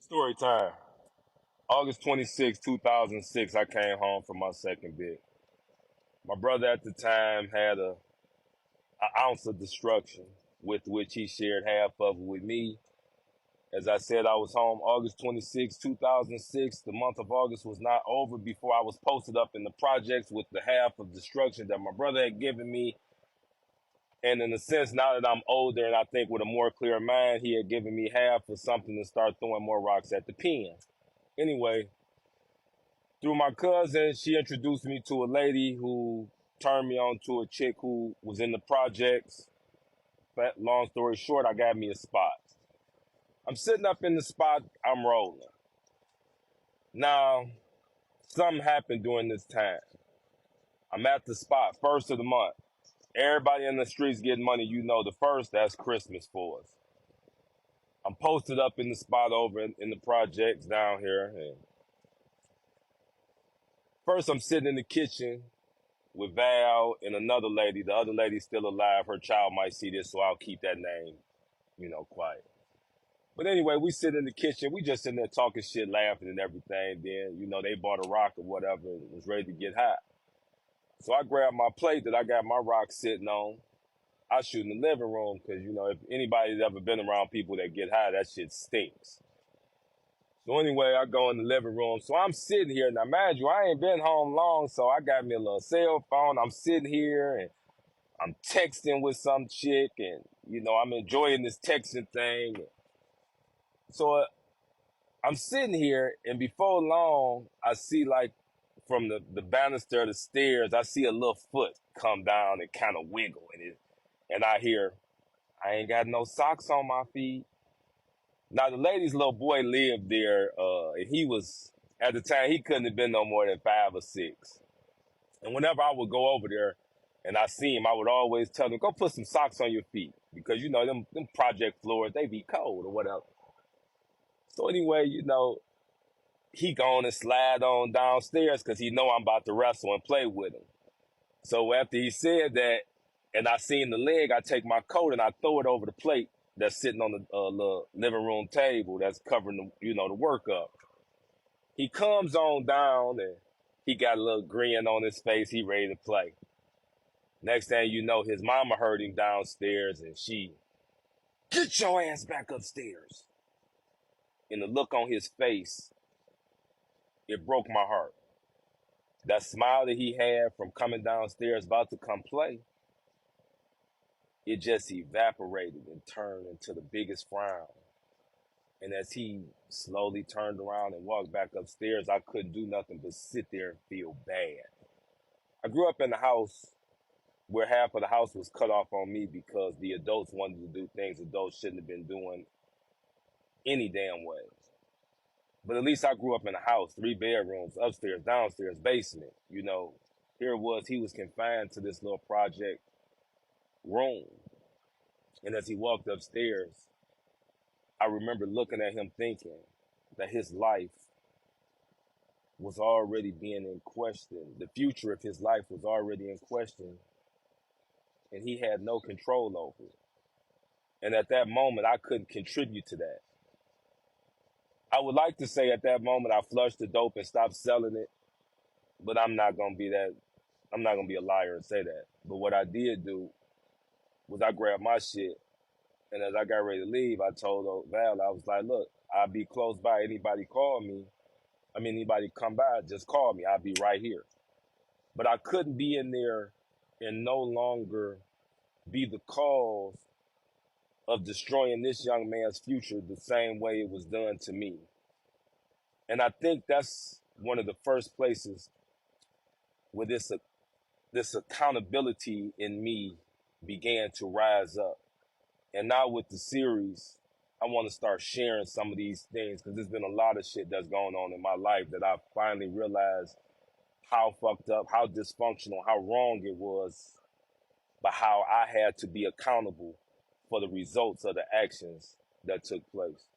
Story time. August 26, 2006, I came home from my second bid. My brother at the time had an ounce of destruction with which he shared half of it with me. As I said, I was home August 26, 2006. The month of August was not over before I was posted up in the projects with the half of destruction that my brother had given me. And in a sense, now that I'm older and I think with a more clear mind, he had given me half of something to start throwing more rocks at the pen. Anyway, through my cousin, she introduced me to a lady who turned me on to a chick who was in the projects. But long story short, I got me a spot. I'm sitting up in the spot, I'm rolling. Now, something happened during this time. I'm at the spot, first of the month. Everybody in the streets getting money, you know the first, that's Christmas for us. I'm posted up in the spot over in the projects down here. And first, I'm sitting in the kitchen with Val and another lady. The other lady's still alive. Her child might see this, so I'll keep that name, quiet. But anyway, we sit in the kitchen. We just sitting there talking shit, laughing and everything. Then, they bought a rock or whatever and was ready to get hot. So I grabbed my plate that I got my rock sitting on. I shoot in the living room because, if anybody's ever been around people that get high, that shit stinks. So anyway, I go in the living room. So I'm sitting here. Now, mind you, I ain't been home long, so I got me a little cell phone. I'm sitting here and I'm texting with some chick and, I'm enjoying this texting thing. So I'm sitting here and before long, I see like from the banister of the stairs, I see a little foot come down and kind of wiggle in it. And I hear, I ain't got no socks on my feet. Now the lady's little boy lived there, and he was, at the time, he couldn't have been no more than 5 or 6. And whenever I would go over there and I see him, I would always tell him, go put some socks on your feet. Because, them project floors, they be cold or whatever. So anyway, he gone and slide on downstairs because he know I'm about to wrestle and play with him. So after he said that, and I seen the leg, I take my coat and I throw it over the plate that's sitting on the little living room table that's covering the work up. He comes on down and he got a little grin on his face. He ready to play. Next thing you know, his mama heard him downstairs and she, get your ass back upstairs. And the look on his face, it broke my heart. That smile that he had from coming downstairs about to come play, it just evaporated and turned into the biggest frown. And as he slowly turned around and walked back upstairs, I couldn't do nothing but sit there and feel bad. I grew up in a house where half of the house was cut off on me because the adults wanted to do things adults shouldn't have been doing any damn way. But at least I grew up in a house, 3 bedrooms, upstairs, downstairs, basement. Here it was, he was confined to this little project room. And as he walked upstairs, I remember looking at him thinking that his life was already being in question. The future of his life was already in question, and he had no control over it. And at that moment, I couldn't contribute to that. I would like to say at that moment I flushed the dope and stopped selling it, but I'm not gonna be that. I'm not gonna be a liar and say that. But what I did do was I grabbed my shit, and as I got ready to leave, I told Val, I was like, "Look, I'll be close by. Anybody call me? Anybody come by, just call me. I'll be right here." But I couldn't be in there and no longer be the cause of destroying this young man's future the same way it was done to me. And I think that's one of the first places where this accountability in me began to rise up. And now with the series, I want to start sharing some of these things because there's been a lot of shit that's going on in my life that I finally realized how fucked up, how dysfunctional, how wrong it was, but how I had to be accountable for the results of the actions that took place.